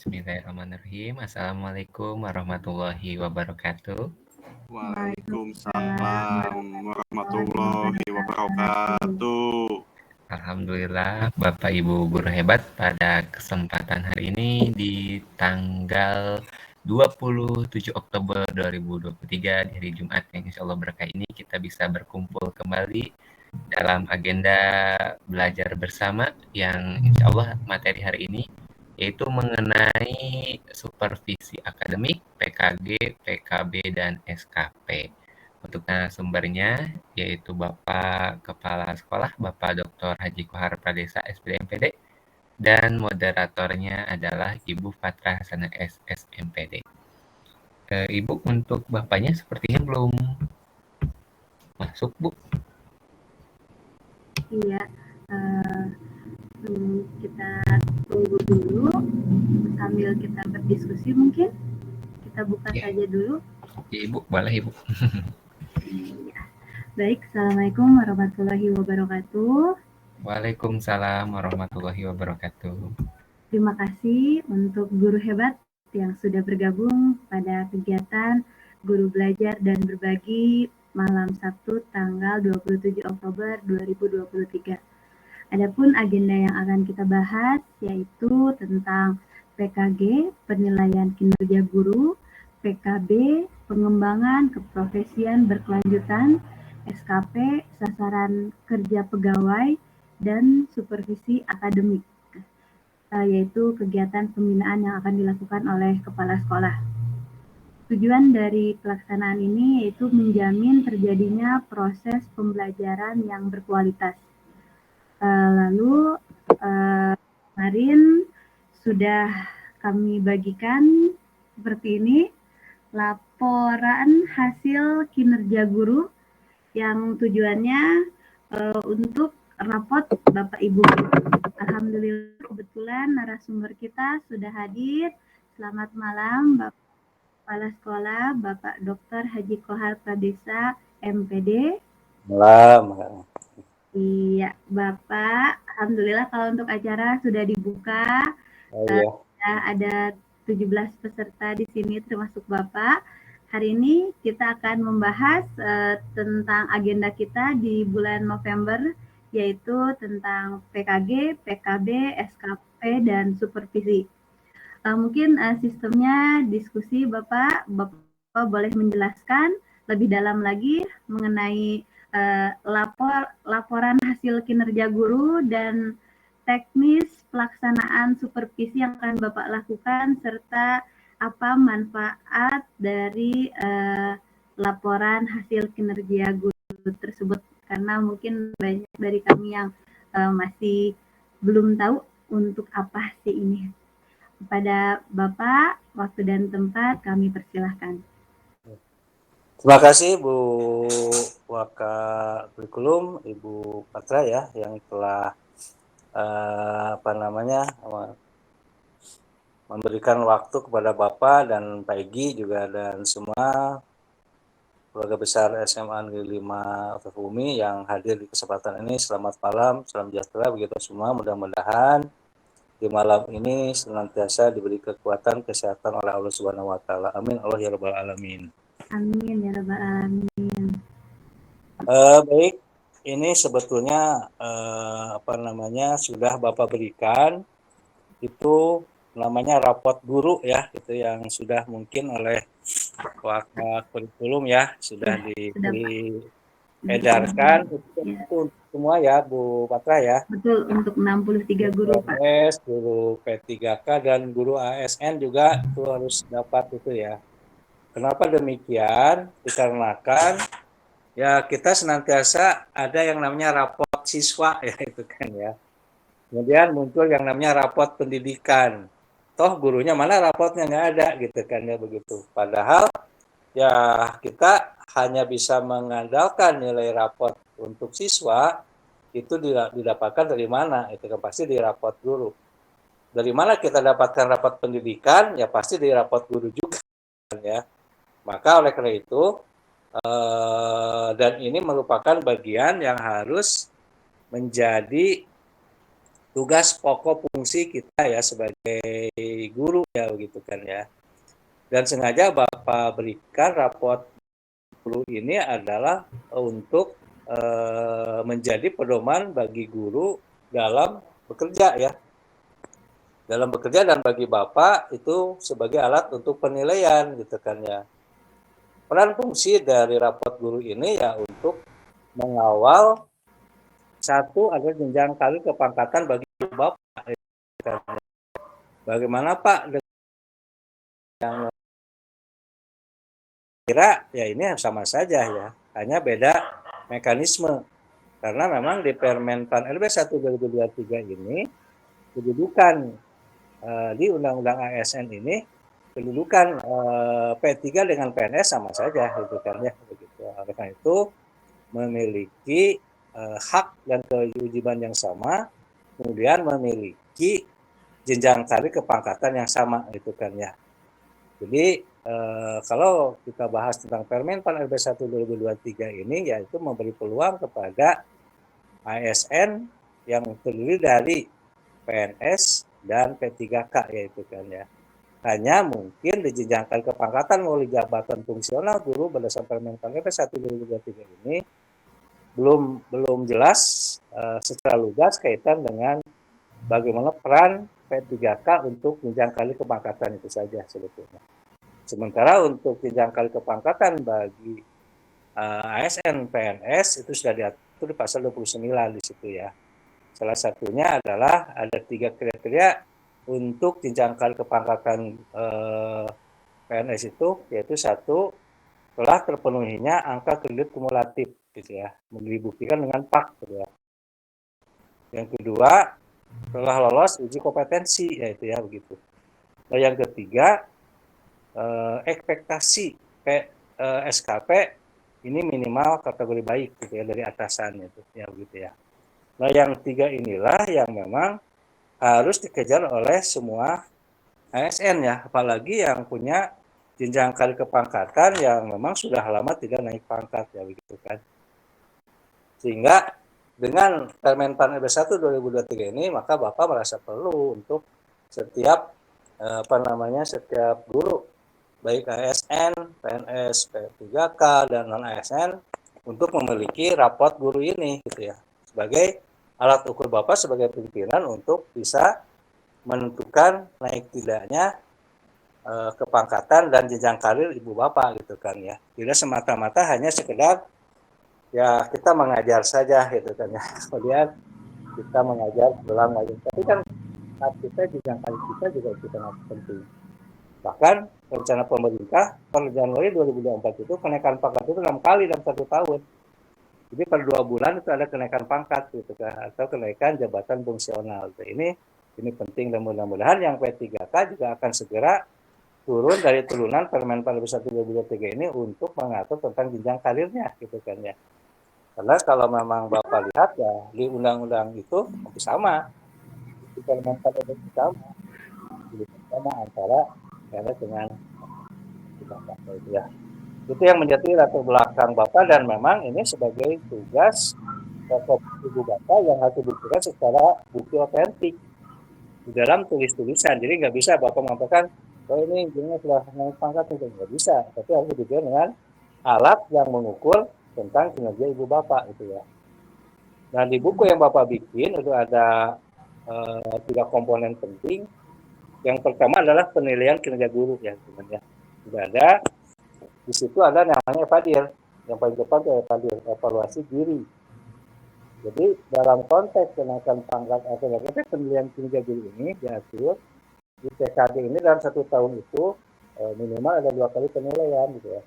Bismillahirrahmanirrahim. Assalamualaikum warahmatullahi wabarakatuh. Waalaikumsalam warahmatullahi wabarakatuh. wabarakatuh. Alhamdulillah, Bapak Ibu guru hebat, pada kesempatan hari ini di tanggal 27 Oktober 2023 di hari Jumat yang insya Allah berkah ini kita bisa berkumpul kembali dalam agenda belajar bersama yang insya Allah materi hari ini yaitu mengenai supervisi akademik, PKG, PKB, dan SKP. Untuk narasumbernya yaitu Bapak Kepala Sekolah, Bapak Dr. Haji Kohar Pradesa, SPD MPD, dan moderatornya adalah Ibu Fatra Hasanah SS MPD. Ibu, untuk Bapaknya sepertinya belum masuk, Bu. Iya, kita tunggu dulu sambil kita berdiskusi mungkin. Kita buka saja dulu. Ya, Ibu, boleh Ibu. Baik, Assalamualaikum warahmatullahi wabarakatuh. Waalaikumsalam warahmatullahi wabarakatuh. Terima kasih untuk guru hebat yang sudah bergabung pada kegiatan Guru Belajar dan Berbagi malam Sabtu tanggal 27 Oktober 2023. Adapun agenda yang akan kita bahas yaitu tentang PKG, penilaian kinerja guru, PKB, pengembangan keprofesian berkelanjutan, SKP, sasaran kerja pegawai, dan supervisi akademik, yaitu kegiatan pembinaan yang akan dilakukan oleh kepala sekolah. Tujuan dari pelaksanaan ini yaitu menjamin terjadinya proses pembelajaran yang berkualitas. Lalu kemarin sudah kami bagikan seperti ini laporan hasil kinerja guru yang tujuannya untuk rapot Bapak Ibu. Alhamdulillah kebetulan narasumber kita sudah hadir. Selamat malam Bapak Kepala Sekolah Bapak Dr. Haji Kohar Pradesa MPD. Malam. Iya, Bapak. Alhamdulillah kalau untuk acara sudah dibuka. Sudah ada 17 peserta di sini termasuk Bapak. Hari ini kita akan membahas tentang agenda kita di bulan November, yaitu tentang PKG, PKB, SKP, dan supervisi. Mungkin sistemnya diskusi Bapak boleh menjelaskan lebih dalam lagi mengenai laporan hasil kinerja guru dan teknis pelaksanaan supervisi yang akan Bapak lakukan serta apa manfaat dari laporan hasil kinerja guru tersebut, karena mungkin banyak dari kami yang masih belum tahu untuk apa sih ini. Kepada Bapak, waktu dan tempat kami persilahkan. Terima kasih Bu Waka Kurikulum, Ibu Patra ya, yang telah memberikan waktu kepada Bapak dan Pak Egi juga dan semua keluarga besar SMA Negeri 5 Bumi yang hadir di kesempatan ini. Selamat malam, salam sejahtera begitu semua. Mudah-mudahan di malam ini senantiasa diberi kekuatan, kesehatan oleh Allah Subhanahu wa taala. Amin. Allah ya rabbal alamin. Amin ya rabbal alamin. Baik, ini sebetulnya sudah Bapak berikan itu namanya rapot guru ya, itu yang sudah mungkin oleh Waka Kurikulum ya sudah diedarkan untuk semua ya Bu Patra ya. Betul, untuk 63 guru Pak. Guru P3K dan guru ASN juga itu harus dapat itu ya. Kenapa demikian? Dikarenakan ya kita senantiasa ada yang namanya rapot siswa ya itu kan ya. Kemudian muncul yang namanya rapot pendidikan. Toh gurunya mana rapotnya nggak ada gitu kan ya begitu. Padahal ya kita hanya bisa mengandalkan nilai rapot untuk siswa itu didapatkan dari mana? Itu kan pasti di rapot guru. Dari mana kita dapatkan rapot pendidikan? Ya pasti di rapot guru juga ya. Maka oleh karena itu dan ini merupakan bagian yang harus menjadi tugas pokok fungsi kita ya sebagai guru ya begitu kan ya. Dan sengaja Bapak berikan raport guru ini adalah untuk menjadi pedoman bagi guru dalam bekerja ya. Dalam bekerja dan bagi Bapak itu sebagai alat untuk penilaian gitu kan ya. Peran fungsi dari raport guru ini ya untuk mengawal satu adalah jenjang karir kepangkatan bagi Bapak. Bagaimana Pak yang kira ya ini sama saja ya, hanya beda mekanisme. Karena memang di Permen Pan RB 1 2023 ini kedudukan di Undang-Undang ASN ini kedudukan P3 dengan PNS sama saja gitu kan ya begitu. Oleh karena itu memiliki hak dan kewajiban yang sama, kemudian memiliki jenjang karir kepangkatan yang sama gitu kan ya. Jadi kalau kita bahas tentang Permen Pan RB 1 2023 ini yaitu memberi peluang kepada ASN yang terdiri dari PNS dan P3K yaitu kan ya. Hanya mungkin di jenjang karir kepangkatan melalui jabatan fungsional guru berdasarkan Permen Pan RB 1 2023 ini belum jelas secara lugas kaitan dengan bagaimana peran P3K untuk jenjang karir kepangkatan itu saja sebetulnya. Sementara untuk jenjang karir kepangkatan bagi ASN PNS itu sudah diatur di pasal 29 di situ ya. Salah satunya adalah ada 3 kriteria untuk jenjang karir kepangkatan PNS itu, yaitu 1, telah terpenuhinya angka kredit kumulatif gitu ya, dibuktikan dengan PAK gitu ya. Yang kedua, telah lolos uji kompetensi yaitu ya begitu. Nah, yang ketiga, ekspektasi SKP ini minimal kategori baik gitu ya dari atasan itu ya begitu ya. Nah, yang 3 inilah yang memang harus dikejar oleh semua ASN ya, apalagi yang punya jenjang karir kepangkatan yang memang sudah lama tidak naik pangkat ya begitu kan. Sehingga dengan Permen Pan RB 1 2023 ini maka Bapak merasa perlu untuk setiap setiap guru baik ASN, PNS, P3K dan non ASN untuk memiliki raport guru ini gitu ya. Sebagai alat ukur Bapak sebagai pimpinan untuk bisa menentukan naik tidaknya kepangkatan dan jenjang karir ibu Bapak gitu kan ya. Tidak semata-mata hanya sekedar ya kita mengajar saja gitu kan ya. Kemudian kita mengajar pulang lagi. Tapi kan kita jenjang karir kita juga sangat penting. Bahkan rencana pemerintah per Januari 2024 itu kenaikan pangkat itu 6 kali dalam 1 tahun. Jadi per 2 bulan itu ada kenaikan pangkat gitu kan, atau kenaikan jabatan fungsional. Ini penting dan mudah-mudahan yang P3K juga akan segera turun dari turunan Permen Pan RB 1 2023 ini untuk mengatur tentang jenjang karirnya gitu kan ya. Karena kalau memang Bapak lihat ya di undang-undang itu sama, di Permen Pan RB sama antara dengan Bapak itu ya. Itu yang menjadi latar belakang Bapak dan memang ini sebagai tugas pokok ibu Bapak yang harus dibuktikan secara bukti otentik di dalam tulis-tulisan. Jadi nggak bisa Bapak mengatakan oh ini intinya sudah naik pangkat itu nggak bisa, tapi harus dibuktikan dengan alat yang mengukur tentang kinerja ibu Bapak itu ya. Nah di buku yang Bapak bikin itu ada 3 komponen penting. Yang pertama adalah penilaian kinerja guru ya sebenarnya. Sudah ada di situ ada namanya EVADIR. Yang paling depan itu EVADIR, evaluasi diri. Jadi dalam konteks kenaikan pangkat atau bagaimana penilaian kinerja guru ini diatur di PKD ini dalam 1 tahun itu minimal ada 2 kali penilaian gitu ya.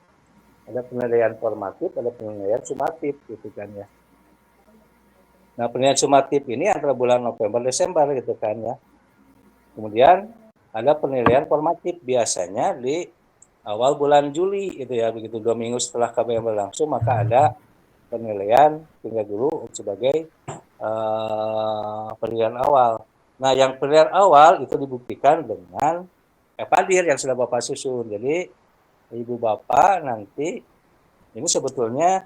Ada penilaian formatif, ada penilaian sumatif gitu kan ya. Nah penilaian sumatif ini antara bulan November Desember gitu kan ya. Kemudian ada penilaian formatif biasanya di awal bulan Juli itu ya, begitu 2 minggu setelah KBM berlangsung maka ada penilaian kinerja guru sebagai penilaian awal. Nah yang penilaian awal itu dibuktikan dengan EVADIR yang sudah Bapak susun. Jadi ibu Bapak nanti ini sebetulnya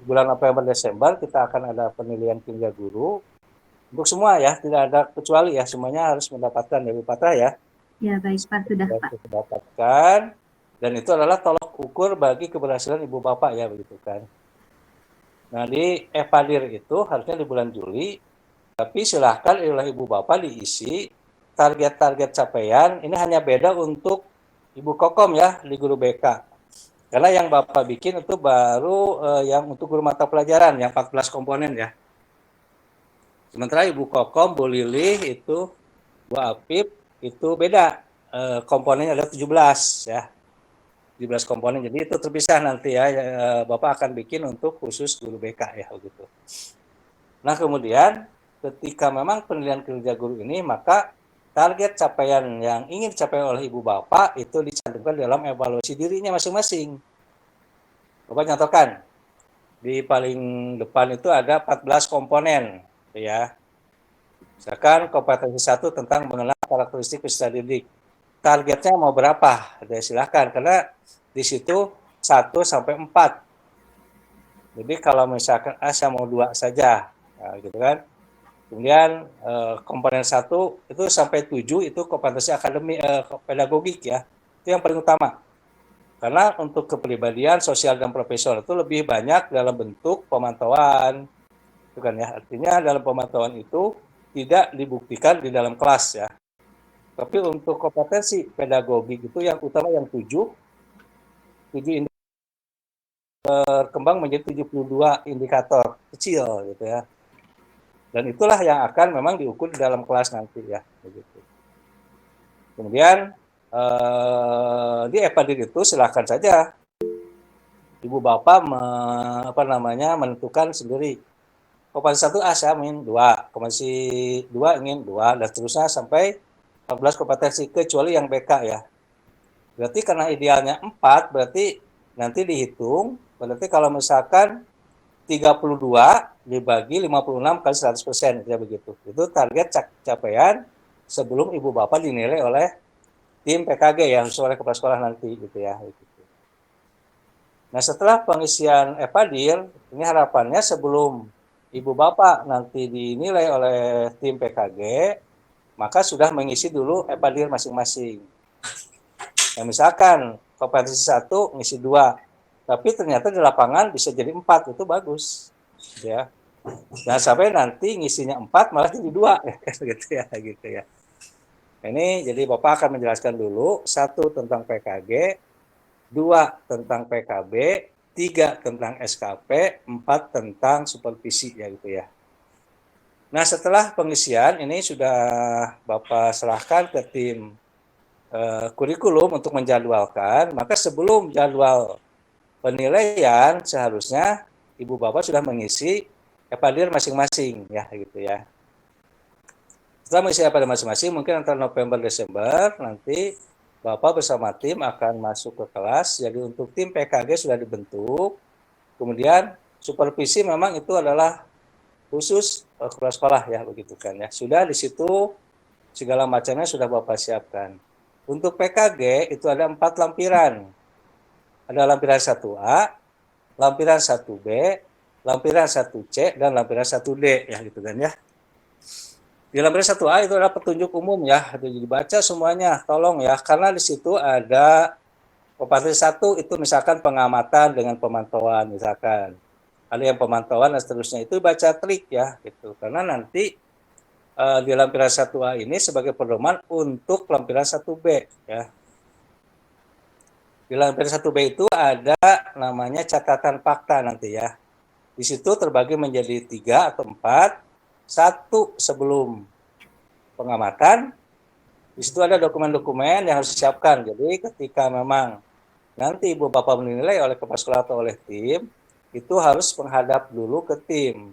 bulan November Desember kita akan ada penilaian kinerja guru Untuk semua ya, tidak ada kecuali ya, semuanya harus mendapatkan ya Bu Patra ya. Ya, baik Pak, sudah Pak. Harus mendapatkan, dan itu adalah tolok ukur bagi keberhasilan Ibu Bapak ya, begitu kan. Nah, di Evadir itu harusnya di bulan Juli, tapi silahkan oleh Ibu Bapak diisi target-target capaian. Ini hanya beda untuk Ibu Kokom ya, di guru BK. Karena yang Bapak bikin itu baru yang untuk guru mata pelajaran, yang 14 komponen ya. Sementara Ibu Kokom, Bu Lilih, itu Bu Apip, itu beda. Komponennya ada 17 ya. 17 komponen, jadi itu terpisah nanti ya. Bapak akan bikin untuk khusus guru BK ya, begitu. Nah, kemudian ketika memang penilaian kinerja guru ini, maka target capaian yang ingin dicapai oleh Ibu Bapak itu dicantumkan dalam evaluasi dirinya masing-masing. Bapak nyatakan, di paling depan itu ada 14 komponen, ya. Misalkan kompetensi 1 tentang mengenal karakteristik peserta didik. Targetnya mau berapa? Ya, silahkan, karena di situ 1 sampai 4. Jadi kalau misalkan saya mau 2 saja, nah, gitu kan. Kemudian komponen 1 itu sampai 7 itu kompetensi akademik, pedagogik ya. Itu yang paling utama. Karena untuk kepribadian, sosial, dan profesional itu lebih banyak dalam bentuk pemantauan. Itu kan ya, artinya dalam pemantauan itu tidak dibuktikan di dalam kelas ya. Tapi untuk kompetensi pedagogik itu yang utama yang 7 berkembang menjadi 72 indikator kecil gitu ya. Dan itulah yang akan memang diukur di dalam kelas nanti ya, begitu. Kemudian di Evadir itu silakan saja Ibu Bapak menentukan sendiri. Kompetensi 1 saya ingin 2, kompetensi 2 ingin 2, dan seterusnya sampai 14 kompetensi, kecuali yang BK ya. Berarti karena idealnya 4, berarti nanti dihitung, berarti kalau misalkan 32 dibagi 56 kali 100%, ya begitu. Itu target capaian sebelum Ibu Bapak dinilai oleh tim PKG yang oleh kepala sekolah nanti gitu ya. Gitu. Nah, setelah pengisian Evadir, ini harapannya sebelum Ibu Bapak nanti dinilai oleh tim PKG, maka sudah mengisi dulu Evadir masing-masing. Nah, misalkan kompetensi 1 ngisi 2, tapi ternyata di lapangan bisa jadi 4, itu bagus. Ya. Nah, sampai nanti ngisinya 4 malah jadi 2 gitu ya. Ini jadi Bapak akan menjelaskan dulu 1 tentang PKG, 2 tentang PKB, 3 tentang SKP, 4 tentang supervisi ya gitu ya. Nah, setelah pengisian ini sudah Bapak serahkan ke tim kurikulum untuk menjadwalkan, maka sebelum jadwal penilaian seharusnya Ibu Bapak sudah mengisi Evadir masing-masing ya gitu ya. Setelah mengisi Evadir masing-masing, mungkin antara November Desember nanti Bapak bersama tim akan masuk ke kelas. Jadi untuk tim PKG sudah dibentuk. Kemudian supervisi memang itu adalah khusus kepala sekolah ya begitu kan ya. Sudah di situ segala macamnya sudah Bapak siapkan. Untuk PKG itu ada 4 lampiran. Ada lampiran 1A, lampiran 1B, lampiran 1C, dan lampiran 1D ya gitu kan ya. Di lampiran 1A itu adalah petunjuk umum ya, itu dibaca semuanya, tolong ya, karena di situ ada kompetensi 1 itu misalkan pengamatan dengan pemantauan misalkan. Ada yang pemantauan dan seterusnya, itu baca trik ya gitu. Karena nanti di lampiran 1A ini sebagai pedoman untuk lampiran 1B ya. Di lampiran 1B itu ada namanya catatan fakta nanti ya. Di situ terbagi menjadi 3 atau 4. 1 sebelum pengamatan. Di situ ada dokumen-dokumen yang harus disiapkan. Jadi ketika memang nanti Ibu Bapak menilai oleh kepala sekolah atau oleh tim, itu harus menghadap dulu ke tim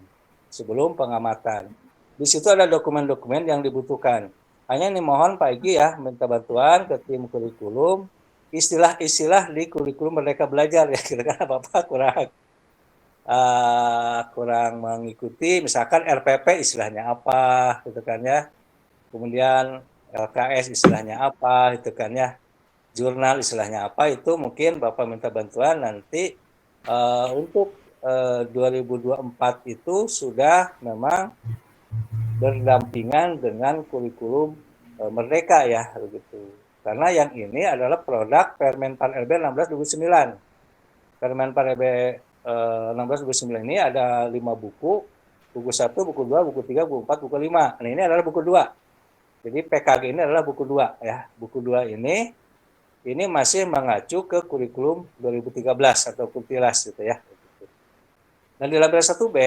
sebelum pengamatan. Di situ ada dokumen-dokumen yang dibutuhkan. Hanya ini mohon Pak Igi ya, minta bantuan ke tim kurikulum, istilah-istilah di kurikulum Merdeka Belajar ya, kira-kira Bapak kurang mengikuti, misalkan RPP istilahnya apa gitu kan ya, kemudian LKS istilahnya apa gitu kan ya, jurnal istilahnya apa, itu mungkin Bapak minta bantuan nanti untuk 2024 itu sudah memang berdampingan dengan kurikulum Merdeka ya begitu. Karena yang ini adalah produk Permenpan RB 16/2009. Permenpan RB 16/2009 ini ada 5 buku, buku 1, buku 2, buku 3, buku 4, buku 5. Nah, ini adalah buku 2. Jadi PKG ini adalah buku 2 ya. Buku 2 ini masih mengacu ke kurikulum 2013 atau Kultilas gitu ya. Nah, di lampiran 1B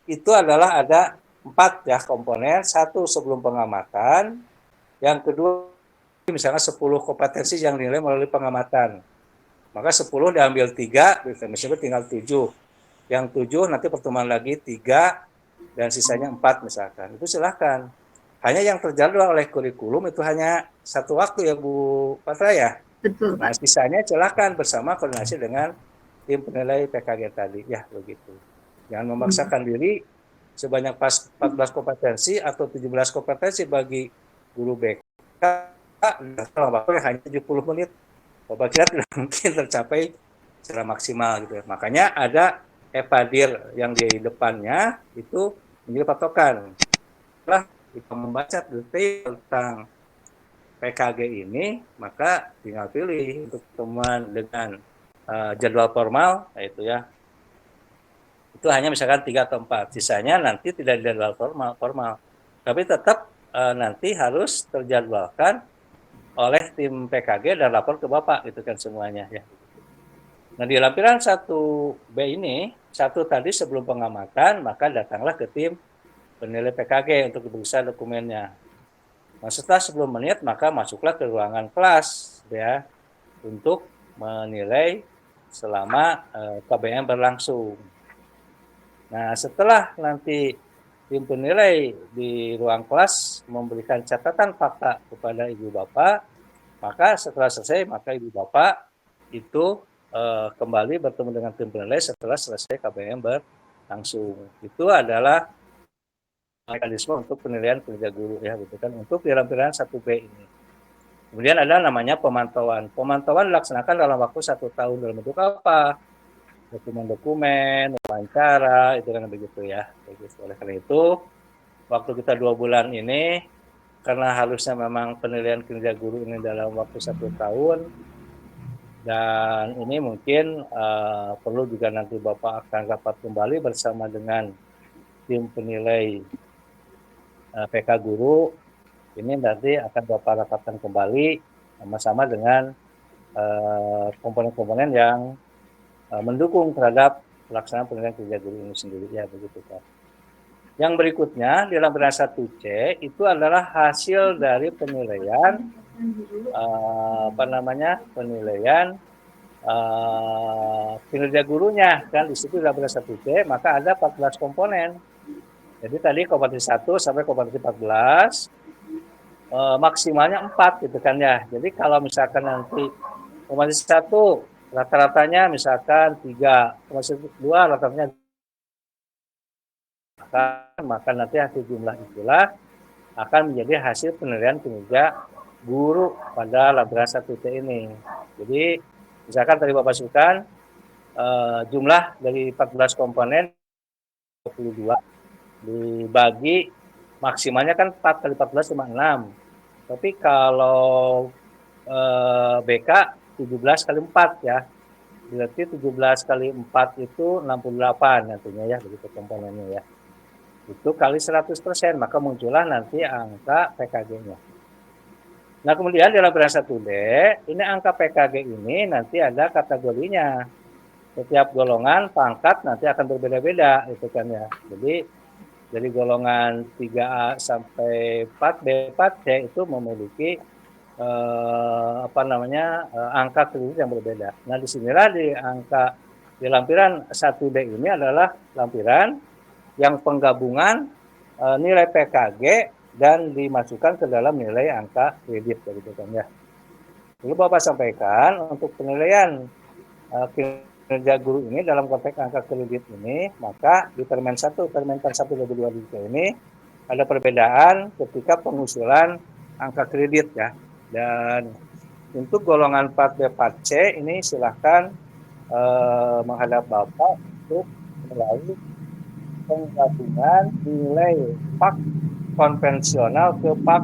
itu adalah ada 4 ya komponen. 1 sebelum pengamatan, yang kedua misalnya 10 kompetensi yang dinilai melalui pengamatan. Maka 10 diambil 3, misalnya tinggal 7. Yang 7 nanti pertemuan lagi 3 dan sisanya 4 misalkan. Itu silahkan. Hanya yang terjadwal oleh kurikulum itu hanya 1 waktu ya Bu Patra ya. Betul, Nah, Pak. sisanya silahkan bersama koordinasi dengan tim penilai PKG tadi ya begitu. Jangan memaksakan diri sebanyak 14 kompetensi atau 17 kompetensi bagi guru BK dalam waktu hanya 70 menit. Bapak kira tidak mungkin tercapai secara maksimal gitu ya. Makanya ada evadir yang di depannya itu menjadi patokan. Setelah kita membaca detail tentang PKG ini, maka tinggal pilih untuk teman dengan jadwal formal, yaitu ya itu hanya misalkan 3 atau 4. Sisanya nanti tidak jadwal formal. Tapi tetap nanti harus terjadwalkan oleh tim PKG dan lapor ke Bapak gitu kan semuanya ya. Nah, di lampiran 1B ini, 1 tadi sebelum pengamatan, maka datanglah ke tim penilai PKG untuk diperiksa dokumennya. Nah, setelah 10 menit maka masuklah ke ruangan kelas ya untuk menilai selama KBM berlangsung. Nah, setelah nanti tim penilai di ruang kelas memberikan catatan fakta kepada Ibu Bapak, maka setelah selesai maka Ibu Bapak itu kembali bertemu dengan tim penilai setelah selesai KBM berlangsung. Itu adalah mekanisme untuk penilaian kinerja guru ya gitu kan untuk di lampiran 1B ini. Kemudian ada namanya pemantauan. Pemantauan dilaksanakan dalam waktu 1 tahun dalam bentuk apa? Dokumen-dokumen, wawancara, itu kan begitu ya. Begitu. Oleh karena itu, waktu kita 2 bulan ini, karena harusnya memang penilaian kinerja guru ini dalam waktu 1 tahun, dan ini mungkin perlu juga nanti Bapak akan rapat kembali bersama dengan tim penilai PK Guru, ini nanti akan Bapak rapatkan kembali sama-sama dengan komponen-komponen yang mendukung terhadap pelaksanaan penilaian kinerja guru ini sendiri ya begitu Pak. Yang berikutnya di lampiran 1C itu adalah hasil dari penilaian penilaian kinerja gurunya kan di situ lampiran 1C maka ada 14 komponen. Jadi tadi kompetensi 1 sampai kompetensi 14 maksimalnya 4 gitu kan ya. Jadi kalau misalkan nanti kompetensi 1 rata-ratanya misalkan 3, kompetensi 2 rata-ratanya maka nanti hasil jumlah itulah akan menjadi hasil penilaian kinerja guru pada lampiran 1C ini. Jadi misalkan tadi Bapak sebutkan jumlah dari 14 komponen 22 dibagi maksimalnya kan 4 kali 14 cuma 6. Tapi kalau BK 17 kali 4 ya. Berarti 17 kali 4 itu 68 nantinya ya begitu komponennya ya. Itu kali 100%, maka muncullah nanti angka PKG-nya. Nah, kemudian dalam lampiran 1D, ini angka PKG ini nanti ada kategorinya. Setiap golongan pangkat nanti akan berbeda-beda itu kan ya. Jadi dari golongan 3A sampai 4B, 4C itu memiliki angka kredit yang berbeda. Nah, disinilah di lampiran 1D ini adalah lampiran yang penggabungan nilai PKG dan dimasukkan ke dalam nilai angka kredit begitu kan ya. Lalu Bapak sampaikan untuk penilaian kinerja guru ini dalam konteks angka kredit ini, maka di Permen 1, Permenpan 1/2023 ini ada perbedaan ketika pengusulan angka kredit ya. Dan untuk golongan 4B 4C ini silahkan menghadap Bapak untuk melalui penggabungan nilai PAK konvensional ke PAK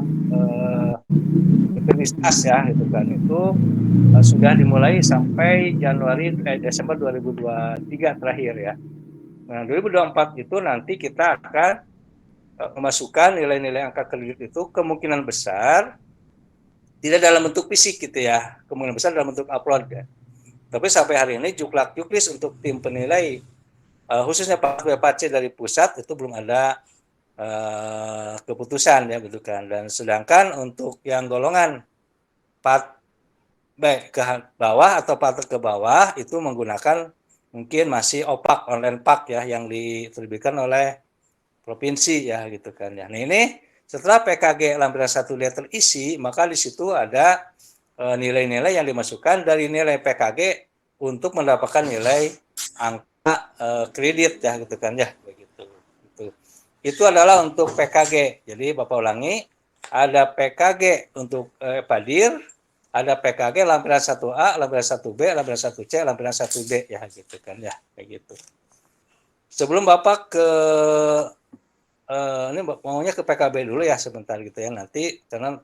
integritas ya gitu kan, itu sudah dimulai sampai Desember 2023 terakhir ya. Nah, 2024 itu nanti kita akan memasukkan nilai-nilai angka kredit itu kemungkinan besar tidak dalam bentuk fisik gitu ya, kemungkinan besar dalam bentuk upload ya. Tapi sampai hari ini juklis untuk tim penilai khususnya Pak BPC dari pusat itu belum ada keputusan ya gitu kan. Dan sedangkan untuk yang golongan part B ke bawah atau part ke bawah itu menggunakan mungkin masih OPAK, online PAK ya, yang diterbitkan oleh provinsi ya gitu kan ya. Nah ini setelah PKG lampiran 1 dia terisi, maka di situ ada nilai-nilai yang dimasukkan dari nilai PKG untuk mendapatkan nilai angka kredit ya gitu kan ya begitu. Itu adalah untuk PKG. Jadi Bapak ulangi, ada PKG untuk Padir, ada PKG lampiran 1A, lampiran 1B, lampiran 1C, lampiran 1D ya gitu kan ya kayak gitu. Sebelum Bapak ke ini maunya ke PKB dulu ya sebentar gitu ya, nanti karena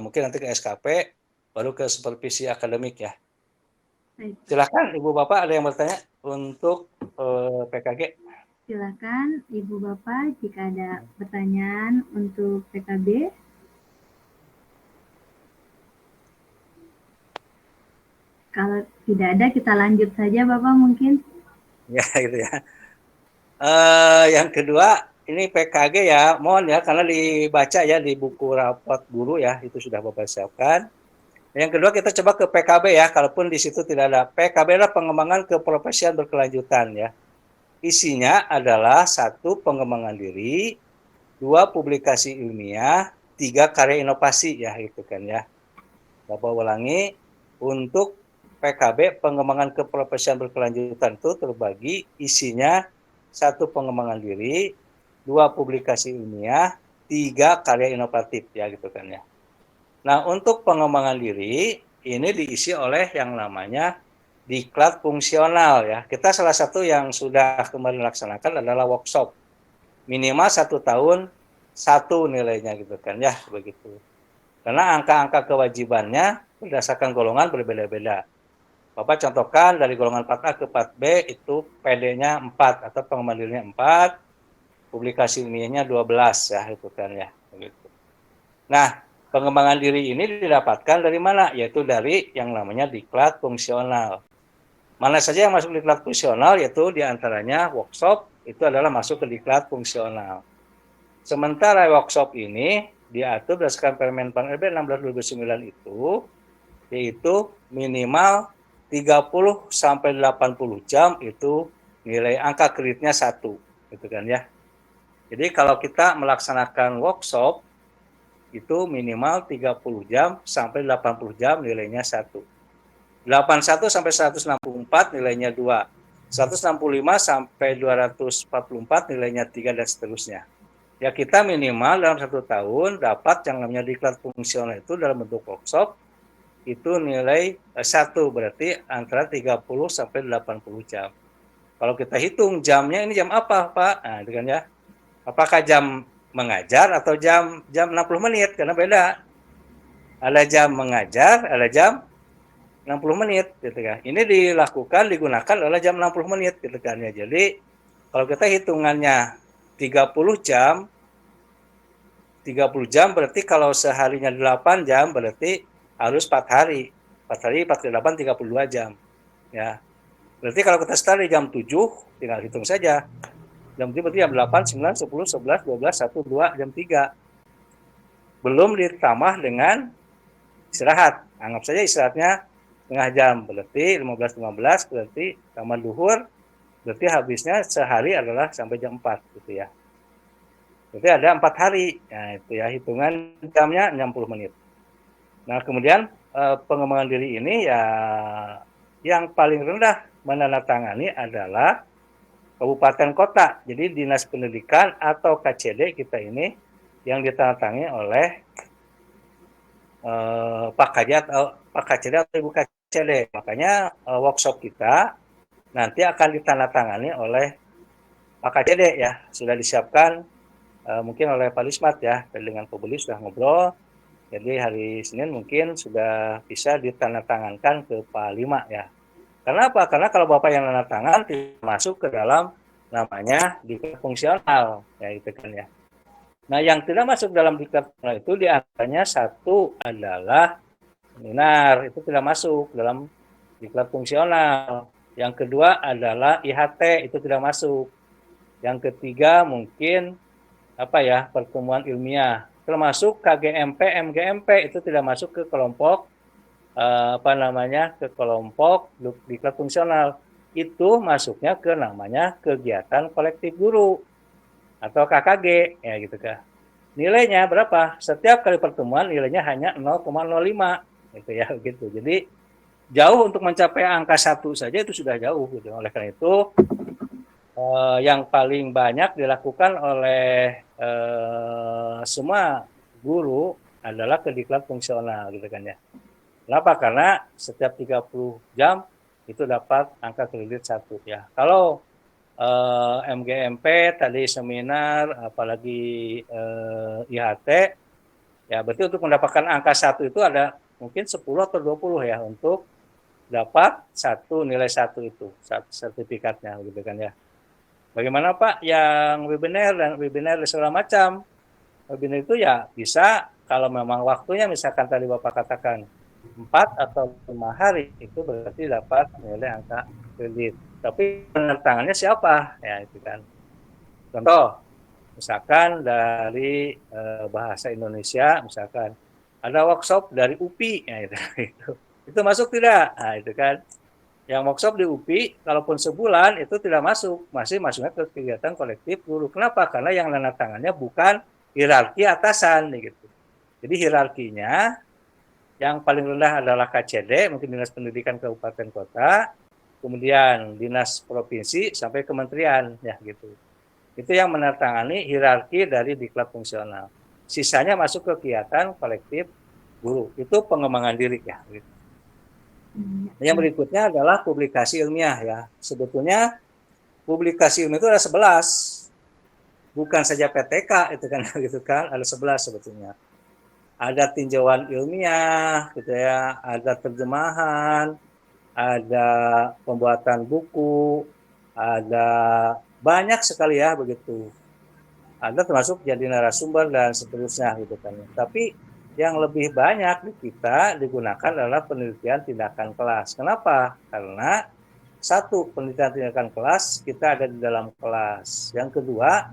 mungkin nanti ke SKP baru ke supervisi akademik ya. Silakan Ibu Bapak, ada yang bertanya untuk PKG? Silakan Ibu Bapak jika ada pertanyaan untuk PKB. Kalau tidak ada, kita lanjut saja Bapak mungkin. Ya gitu ya. Yang kedua, ini PKG ya, mohon ya, karena dibaca ya di buku rapot guru ya, itu sudah Bapak siapkan. Yang kedua kita coba ke PKB ya, kalaupun di situ tidak ada. PKB adalah pengembangan keprofesian berkelanjutan ya. Isinya adalah 1 pengembangan diri, 2 publikasi ilmiah, 3 karya inovasi ya gitu kan ya. Bapak ulangi, untuk PKB pengembangan keprofesian berkelanjutan itu terbagi isinya 1 pengembangan diri, 2 publikasi ilmiah, 3 karya inovatif ya gitu kan ya. Nah, untuk pengembangan diri ini diisi oleh yang namanya diklat fungsional ya. Kita salah satu yang sudah kemarin laksanakan adalah workshop. Minimal 1 tahun 1 nilainya gitu kan ya, begitu. Karena angka-angka kewajibannya berdasarkan golongan berbeda-beda. Bapak contohkan dari golongan 4A ke 4B itu PD-nya 4 atau pengembangan dirinya 4, publikasi ilmiahnya 12 ya itu kan ya, begitu. Nah, pengembangan diri ini didapatkan dari mana? Yaitu dari yang namanya diklat fungsional. Mana saja yang masuk diklat fungsional, yaitu diantaranya workshop, itu adalah masuk ke diklat fungsional. Sementara workshop ini diatur berdasarkan Permen Pan RB 16/2009 itu, yaitu minimal 30 sampai 80 jam itu nilai angka kreditnya 1, gitu kan ya. Jadi kalau kita melaksanakan workshop, itu minimal 30 jam sampai 80 jam nilainya 1. 81 sampai 164 nilainya 2. 165 sampai 244 nilainya 3 dan seterusnya. Ya kita minimal dalam 1 tahun dapat yang namanya diklat fungsional itu dalam bentuk workshop itu nilai 1, berarti antara 30 sampai 80 jam. Kalau kita hitung jamnya ini jam apa Pak? Nah itu kan ya. Apakah jam mengajar atau jam 60 menit, karena beda. Ada jam mengajar, ada jam 60 menit gitu kan. Ini digunakan oleh jam 60 menit gitu kan ya. Jadi kalau kita hitungannya 30 jam berarti kalau seharinya 8 jam berarti harus 4 hari. 4 hari 4 kali 8 32 jam. Ya. Berarti kalau kita start di jam 7 tinggal hitung saja. Jam 7 berarti jam 8, 9, 10, 11, 12, 1, 2, jam 3. Belum ditambah dengan istirahat. Anggap saja istirahatnya setengah jam. Berarti 15-15, berarti tambah duhur. Berarti habisnya sehari adalah sampai jam 4 gitu ya. Berarti ada 4 hari. Nah itu ya, hitungan jamnya 60 menit. Nah kemudian pengembangan diri ini ya yang paling rendah menandatangani adalah kabupaten kota. Jadi Dinas Pendidikan atau KCD kita ini yang ditandatangani oleh Pak KCD atau Ibu KCD. Makanya workshop kita nanti akan ditandatangani oleh AKCD ya sudah disiapkan mungkin oleh Pak Lismat ya, dengan Pak Beli sudah ngobrol. Jadi hari Senin mungkin sudah bisa ditandatangankan ke Pak Lima ya. Karena apa? Karena kalau Bapak yang tanda tangan tidak masuk ke dalam namanya diklat fungsional ya itu kan ya. Nah, yang tidak masuk dalam diklat fungsional itu diantaranya satu adalah seminar, itu tidak masuk dalam diklat fungsional. Yang kedua adalah IHT, itu tidak masuk. Yang ketiga mungkin pertemuan ilmiah, termasuk KGMP, MGMP itu tidak masuk ke kelompok ke kelompok diklat fungsional. Itu masuknya ke namanya kegiatan kolektif guru atau KKG ya gitu kan. Nilainya berapa? Setiap kali pertemuan nilainya hanya 0,05 gitu ya gitu. Jadi jauh untuk mencapai angka 1 saja itu sudah jauh gitu. Oleh karena itu yang paling banyak dilakukan oleh semua guru adalah ke diklat fungsional gitu kan ya. Kenapa? Karena setiap 30 jam itu dapat angka kredit 1 ya. Kalau MGMP tadi seminar apalagi IHT ya berarti untuk mendapatkan angka 1 itu ada mungkin 10 atau 20 ya untuk dapat nilai 1 itu sertifikatnya gitu kan ya. Bagaimana Pak yang webinar dan segala macam? Webinar itu ya bisa kalau memang waktunya misalkan tadi Bapak katakan 4 atau 5 hari itu berarti dapat nilai angka kredit. Tapi penertangannya siapa? Ya itu kan. Contoh, misalkan dari bahasa Indonesia, misalkan ada workshop dari UPI, ya itu masuk tidak? Nah itu kan. Yang workshop di UPI, kalaupun sebulan itu tidak masuk, masih masuknya ke kegiatan kolektif guru. Kenapa? Karena yang tanda tangannya bukan hierarki atasan, gitu. Jadi hierarkinya yang paling rendah adalah KCD, mungkin Dinas Pendidikan Kabupaten Kota, kemudian Dinas Provinsi sampai Kementerian, ya gitu. Itu yang menandatangani hierarki dari diklat fungsional. Sisanya masuk ke kegiatan kolektif guru. Itu pengembangan diri ya. Gitu. Yang berikutnya adalah publikasi ilmiah ya. Sebetulnya publikasi ilmiah itu ada 11. Bukan saja PTK itu kan gitu kan, ada 11 sebetulnya. Ada tinjauan ilmiah gitu ya, ada terjemahan, ada pembuatan buku, ada banyak sekali ya begitu. Ada termasuk jadi narasumber dan seterusnya gitu kan. Tapi yang lebih banyak di kita digunakan adalah penelitian tindakan kelas. Kenapa? Karena satu, penelitian tindakan kelas kita ada di dalam kelas. Yang kedua,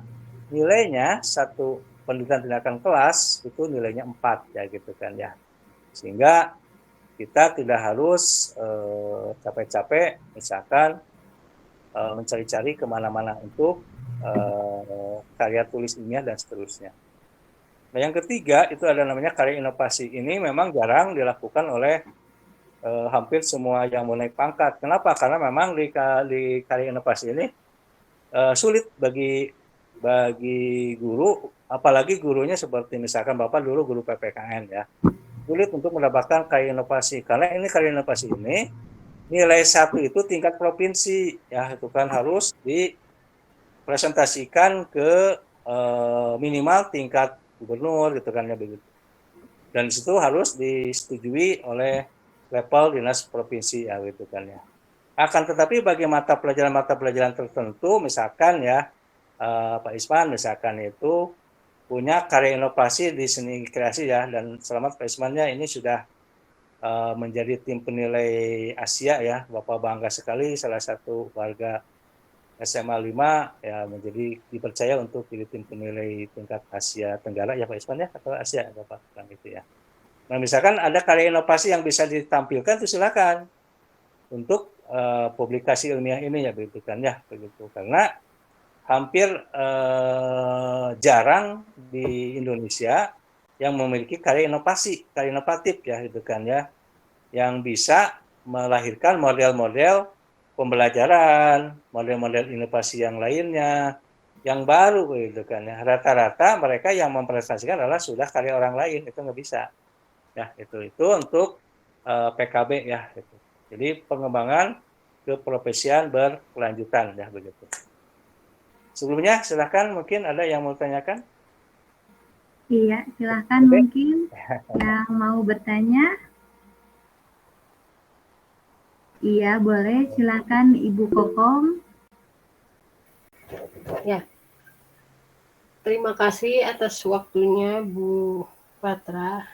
nilainya satu penelitian tindakan kelas itu nilainya 4 ya gitu kan ya. Sehingga kita tidak harus capek-capek misalkan mencari-cari kemana-mana untuk karya tulis ilmiah dan seterusnya. Nah, yang ketiga itu ada namanya karya inovasi. Ini memang jarang dilakukan oleh hampir semua yang mau naik pangkat. Kenapa? Karena memang di karya inovasi ini sulit bagi guru, apalagi gurunya seperti misalkan Bapak dulu guru PPKN ya. Sulit untuk mendapatkan karya inovasi. Karena ini karya inovasi ini nilai 1 itu tingkat provinsi ya, itu kan harus dipresentasikan ke minimal tingkat gubernur gitu kan ya begitu. Dan di situ harus disetujui oleh level dinas provinsi ya gitu kan ya. Akan tetapi bagi mata pelajaran tertentu misalkan ya Pak Isman misalkan itu punya karya inovasi di seni kreasi ya, dan selamat Pak Ismannya ini sudah menjadi tim penilai Asia ya. Bapak bangga sekali salah satu warga SMA 5 ya menjadi dipercaya untuk jadi tim penilai tingkat Asia Tenggara ya Pak Isman ya, atau Asia Bapak bilang itu ya. Nah misalkan ada karya inovasi yang bisa ditampilkan itu silakan untuk publikasi ilmiah ini ya begitu kan ya begitu, karena hampir jarang di Indonesia yang memiliki karya inovatif ya gitu kan ya, yang bisa melahirkan model-model pembelajaran, model-model inovasi yang lainnya, yang baru gitu kan ya. Rata-rata mereka yang mempresentasikan adalah sudah karya orang lain, itu nggak bisa. Ya itu untuk PKB ya. Gitu. Jadi pengembangan keprofesian berkelanjutan ya begitu. Sebelumnya silakan, mungkin ada yang mau tanyakan. Iya, silahkan mungkin yang mau bertanya. Iya, boleh. Silakan Ibu Kokom. Ya, terima kasih atas waktunya Bu Patra.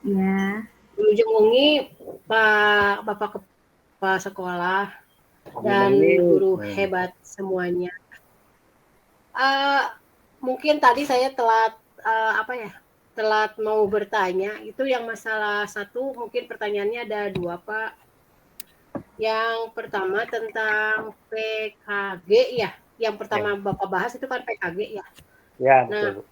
Ya, Wilujeng Wengi, Pak Bapak Kepala Sekolah dan guru hebat semuanya. Mungkin tadi saya telat mau bertanya. Itu yang masalah satu, mungkin pertanyaannya ada dua, Pak. Yang pertama tentang PKG ya. Yang pertama Bapak bahas itu kan PKG ya. Ya, Nah, betul.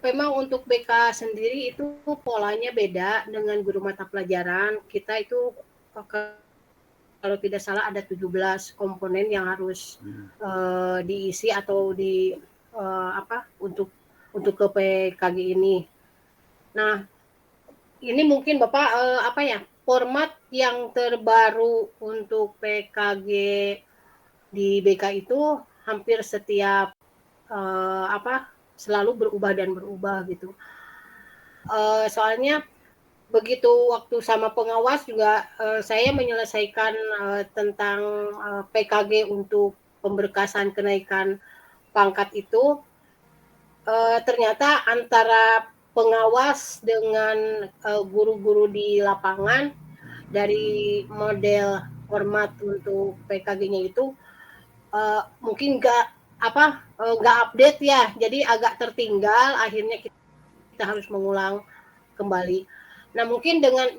memang untuk BK sendiri itu polanya beda dengan guru mata pelajaran. Kita itu kalau tidak salah ada 17 komponen yang harus diisi atau untuk ke PKG ini. Nah, ini mungkin Bapak format yang terbaru untuk PKG di BK itu hampir setiap selalu berubah dan berubah gitu. Soalnya begitu waktu sama pengawas juga saya menyelesaikan tentang PKG untuk pemberkasan kenaikan pangkat itu, ternyata antara pengawas dengan guru-guru di lapangan dari model format untuk PKG-nya itu mungkin nggak update ya, jadi agak tertinggal, akhirnya kita harus mengulang kembali. Nah, mungkin dengan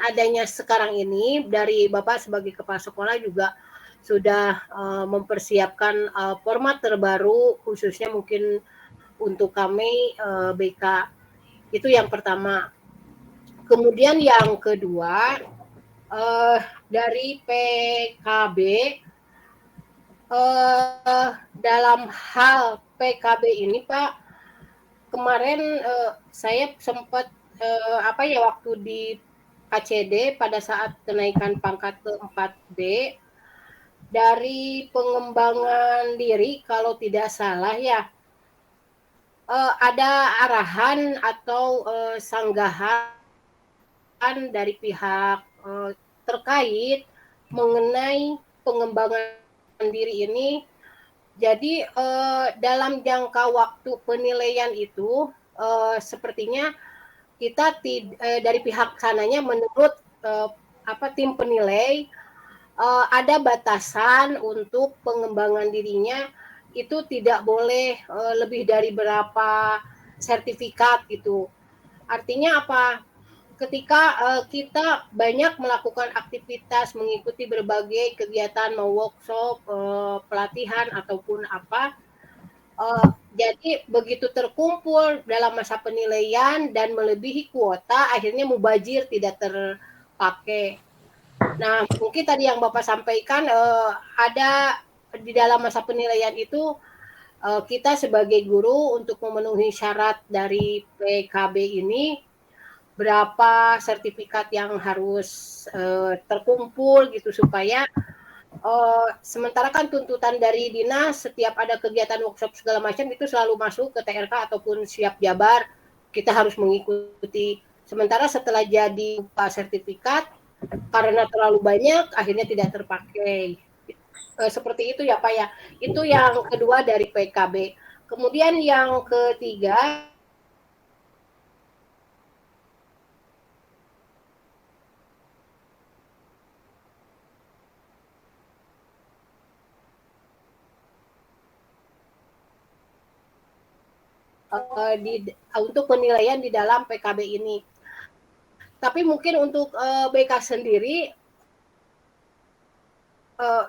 adanya sekarang ini dari Bapak sebagai kepala sekolah juga sudah mempersiapkan format terbaru khususnya mungkin untuk kami BK. Itu yang pertama. Kemudian yang kedua, dari PKB, dalam hal PKB ini Pak, kemarin saya sempat waktu di KCD pada saat kenaikan pangkat ke 4B, dari pengembangan diri kalau tidak salah ya, ada arahan atau sanggahan dari pihak terkait mengenai pengembangan diri ini. Jadi dalam jangka waktu penilaian itu sepertinya kita dari pihak sananya menurut tim penilai ada batasan untuk pengembangan dirinya itu tidak boleh lebih dari berapa sertifikat gitu. Artinya apa? Ketika kita banyak melakukan aktivitas, mengikuti berbagai kegiatan, mau workshop, pelatihan ataupun apa, jadi begitu terkumpul dalam masa penilaian dan melebihi kuota, akhirnya mubazir tidak terpakai. Nah, mungkin tadi yang Bapak sampaikan ada di dalam masa penilaian itu kita sebagai guru untuk memenuhi syarat dari PKB ini, berapa sertifikat yang harus terkumpul gitu supaya sementara kan tuntutan dari dinas setiap ada kegiatan workshop segala macam itu selalu masuk ke TRK ataupun siap jabar, kita harus mengikuti. Sementara setelah jadi sertifikat karena terlalu banyak akhirnya tidak terpakai. Seperti itu ya Pak ya. Itu yang kedua dari PKB. Kemudian yang ketiga, untuk penilaian di dalam PKB ini. Tapi mungkin untuk BK sendiri,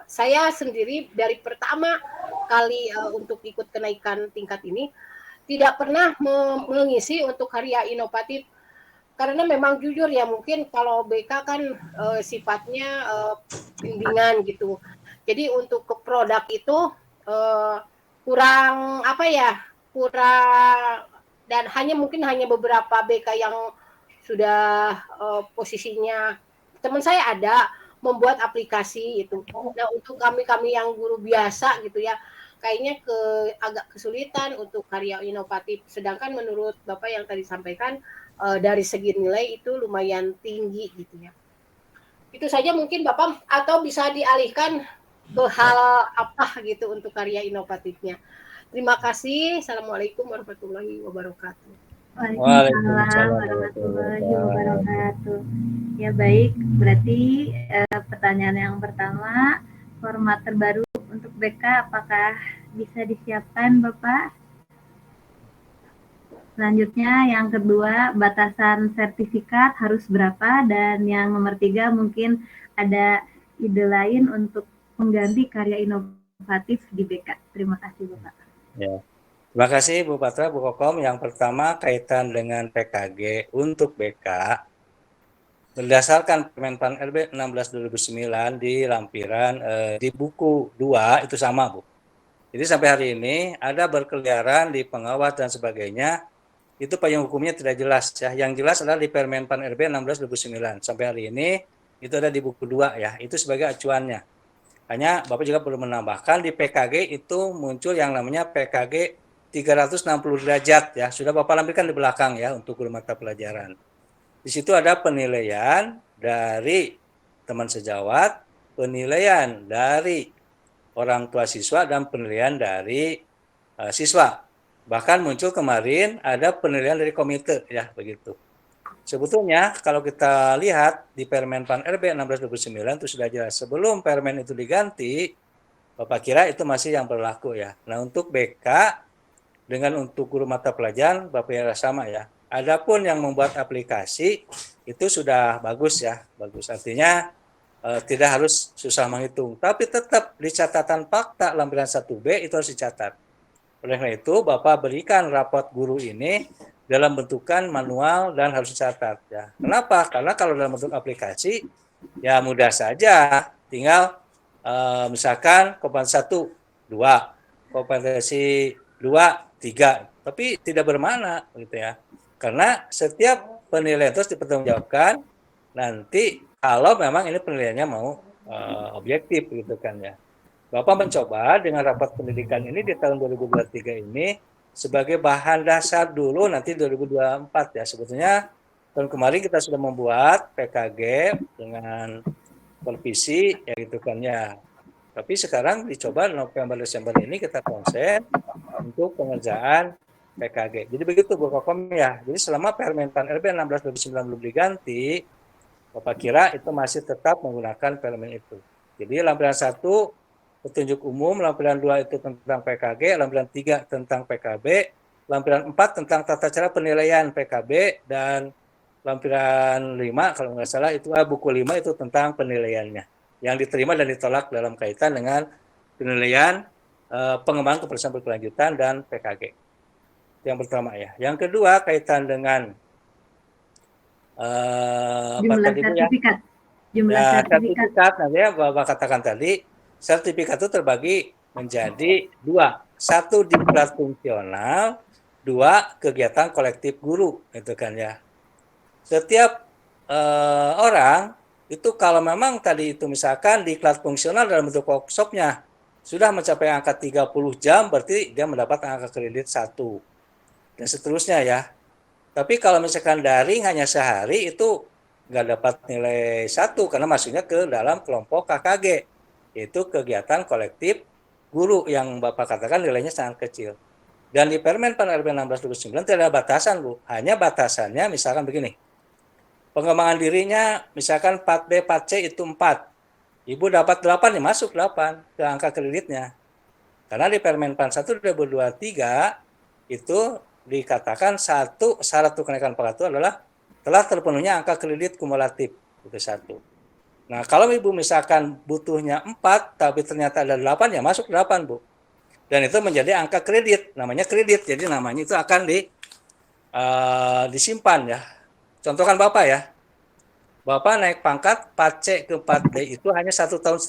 saya sendiri dari pertama kali untuk ikut kenaikan tingkat ini tidak pernah mengisi untuk karya inovatif, karena memang jujur ya mungkin kalau BK kan sifatnya bimbingan gitu. Jadi untuk ke produk itu kurang dan mungkin hanya beberapa BK yang sudah posisinya, teman saya ada membuat aplikasi itu. Nah, untuk kami yang guru biasa gitu ya, kayaknya agak kesulitan untuk karya inovatif. Sedangkan menurut Bapak yang tadi sampaikan dari segi nilai itu lumayan tinggi gitu ya. Itu saja mungkin Bapak, atau bisa dialihkan ke hal apa gitu untuk karya inovatifnya. Terima kasih. Assalamualaikum warahmatullahi wabarakatuh. Waalaikumsalam warahmatullahi wabarakatuh. Ya baik, berarti pertanyaan yang pertama, format terbaru untuk BK apakah bisa disiapkan Bapak? Selanjutnya yang kedua, batasan sertifikat harus berapa? Dan yang nomor 3 mungkin ada ide lain untuk mengganti karya inovatif di BK. Terima kasih Bapak. Ya. Terima kasih Bu Patra, Bu Kokom. Yang pertama kaitan dengan PKG untuk BK. Berdasarkan Permenpan RB 16/2009 di lampiran di buku 2 itu sama Bu. Jadi sampai hari ini ada berkeliaran di pengawas dan sebagainya, itu payung hukumnya tidak jelas ya. Yang jelas adalah di Permenpan RB 16/2009. Sampai hari ini itu ada di buku 2 ya. Itu sebagai acuannya. Hanya Bapak juga perlu menambahkan di PKG itu muncul yang namanya PKG 360 derajat ya. Sudah Bapak lampirkan di belakang ya untuk guru mata pelajaran. Di situ ada penilaian dari teman sejawat, penilaian dari orang tua siswa, dan penilaian dari siswa. Bahkan muncul kemarin ada penilaian dari komite ya begitu. Sebetulnya kalau kita lihat di Permenpan RB 16/2009 itu sudah jelas. Sebelum Permen itu diganti, Bapak kira itu masih yang berlaku ya. Nah untuk BK dengan untuk guru mata pelajaran Bapak kira sama ya. Adapun yang membuat aplikasi itu sudah bagus ya, bagus. Artinya tidak harus susah menghitung, tapi tetap di catatan fakta lampiran 1B itu harus dicatat. Oleh karena itu Bapak berikan rapot guru ini dalam bentukan manual dan harus dicatat ya. Kenapa? Karena kalau dalam bentuk aplikasi ya mudah saja, tinggal misalkan kompetensi 1, 2, kompetensi 2, 3, tapi tidak bermakna gitu ya. Karena setiap penilaian terus dipertanggungjawabkan nanti kalau memang ini penilaiannya mau objektif gitu kan ya. Bapak mencoba dengan rapat pendidikan ini di tahun 2023 ini sebagai bahan dasar dulu nanti 2024 ya. Sebetulnya tahun kemarin kita sudah membuat PKG dengan supervisi ya gitu kan ya. Tapi sekarang dicoba November Desember ini kita konsen untuk pengerjaan PKG. Jadi begitu Bu Kokom ya. Jadi selama Permenpan RB 16/2009 belum diganti, Bapak kira itu masih tetap menggunakan Permen itu. Jadi lampiran 1 petunjuk umum, lampiran 2 itu tentang PKG, lampiran 3 tentang PKB, lampiran 4 tentang tata cara penilaian PKB, dan lampiran 5 kalau nggak salah itu buku 5 itu tentang penilaiannya yang diterima dan ditolak dalam kaitan dengan penilaian pengembangan keberhasilan berkelanjutan dan PKG. Yang pertama ya. Yang kedua kaitan dengan jumlah sertifikat. Jumlah sertifikat nanti ya Bapak katakan tadi, sertifikat itu terbagi menjadi 2. 1 diklat fungsional, 2 kegiatan kolektif guru, itu kan ya. Setiap orang itu kalau memang tadi itu misalkan diklat fungsional dalam bentuk workshopnya sudah mencapai angka 30 jam, berarti dia mendapat angka kredit 1. Dan seterusnya ya. Tapi kalau misalkan daring hanya sehari itu nggak dapat nilai 1 karena masuknya ke dalam kelompok KKG, yaitu kegiatan kolektif guru yang Bapak katakan nilainya sangat kecil. Dan di Permenpan RB 16/2009 tidak ada batasan Bu, hanya batasannya misalkan begini. Pengembangan dirinya misalkan 4B, 4C itu 4. Ibu dapat 8 ya masuk 8 ke angka kreditnya. Karena di Permenpan 1 2023 itu dikatakan satu syarat untuk kenaikan pangkat itu adalah telah terpenuhnya angka kredit kumulatif, itu 1. Nah, kalau Ibu misalkan butuhnya 4 tapi ternyata ada 8 ya masuk 8, Bu. Dan itu menjadi angka kredit, namanya kredit. Jadi namanya itu akan disimpan ya. Contohkan Bapak ya. Bapak naik pangkat 4C ke 4D itu hanya 1,5 tahun.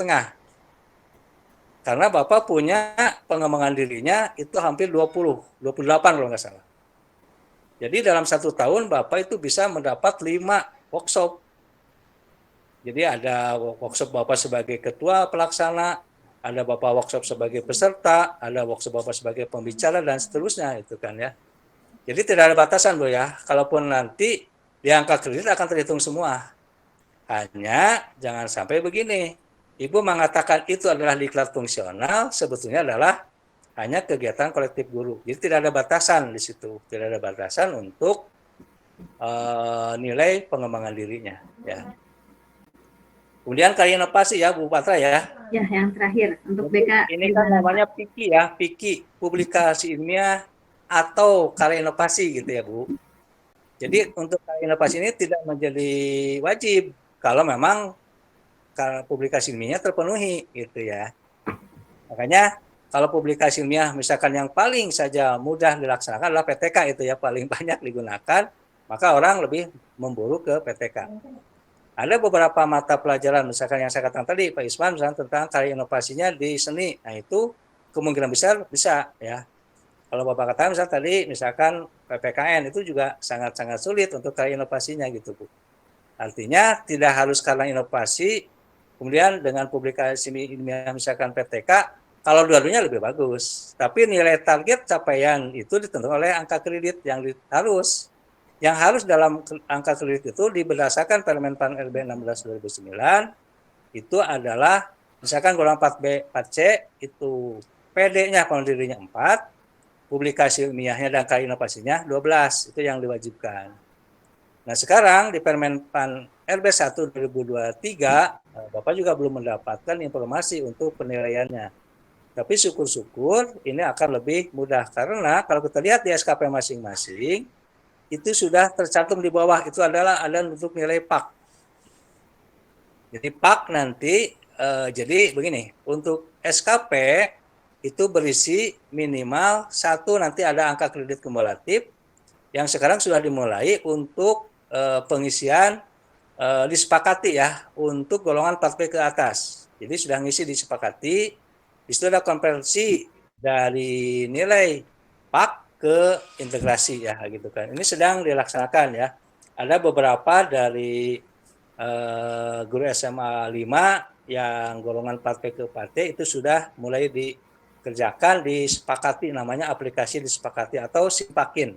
Karena Bapak punya pengembangan dirinya itu hampir 28 kalau nggak salah. Jadi dalam 1 tahun Bapak itu bisa mendapat 5 workshop. Jadi ada workshop Bapak sebagai ketua pelaksana, ada Bapak workshop sebagai peserta, ada workshop Bapak sebagai pembicara dan seterusnya itu kan ya. Jadi tidak ada batasan Bu ya. Kalaupun nanti di angka kredit akan terhitung semua. Hanya jangan sampai begini. Ibu mengatakan itu adalah diklat fungsional, sebetulnya adalah hanya kegiatan kolektif guru. Jadi tidak ada batasan di situ. Tidak ada batasan untuk nilai pengembangan dirinya ya. Kemudian karya inovasi ya Bu Patra ya. Ya, yang terakhir untuk Jadi, BK. ini kan namanya PIKI ya, PIKI, publikasi ilmiah atau karya inovasi gitu ya Bu. Jadi untuk karya inovasi ini tidak menjadi wajib kalau memang publikasi ilmiahnya terpenuhi gitu ya. Makanya kalau publikasi ilmiah misalkan yang paling saja mudah dilaksanakan adalah PTK itu ya, paling banyak digunakan, maka orang lebih memburu ke PTK. Ada beberapa mata pelajaran, misalkan yang saya katakan tadi, Pak Isman, misalkan tentang karya inovasinya di seni. Nah, itu kemungkinan besar bisa, ya. Kalau Bapak katakan, misalkan tadi, misalkan PPKN, itu juga sangat-sangat sulit untuk karya inovasinya, gitu, Bu. Artinya, tidak harus karena inovasi, kemudian dengan publikasi ilmiah, misalkan PTK, kalau dua-duanya lebih bagus. Tapi nilai target capaian itu ditentukan oleh angka kredit yang harus dalam angka kredit itu berdasarkan Permen PAN RB 16 2009 itu adalah misalkan golongan 4B 4C itu PD-nya kalau dirinya 4, publikasi ilmiahnya dan karya inovasinya 12, itu yang diwajibkan. Nah, sekarang di Permen PAN RB 1 2023 Bapak juga belum mendapatkan informasi untuk penilaiannya. Tapi syukur-syukur ini akan lebih mudah karena kalau kita lihat di SKP masing-masing itu sudah tercantum di bawah, itu adalah ada untuk nilai PAK. Jadi PAK nanti, jadi begini, untuk SKP itu berisi minimal 1 nanti ada angka kredit kumulatif, yang sekarang sudah dimulai untuk pengisian disepakati ya, untuk golongan 4B ke atas. Jadi sudah ngisi disepakati, di situ ada konversi dari nilai PAK ke integrasi ya gitu kan. Ini sedang dilaksanakan ya. Ada beberapa dari guru SMA 5 yang golongan 4P ke 4T itu sudah mulai dikerjakan, disepakati, namanya aplikasi disepakati atau sipakin.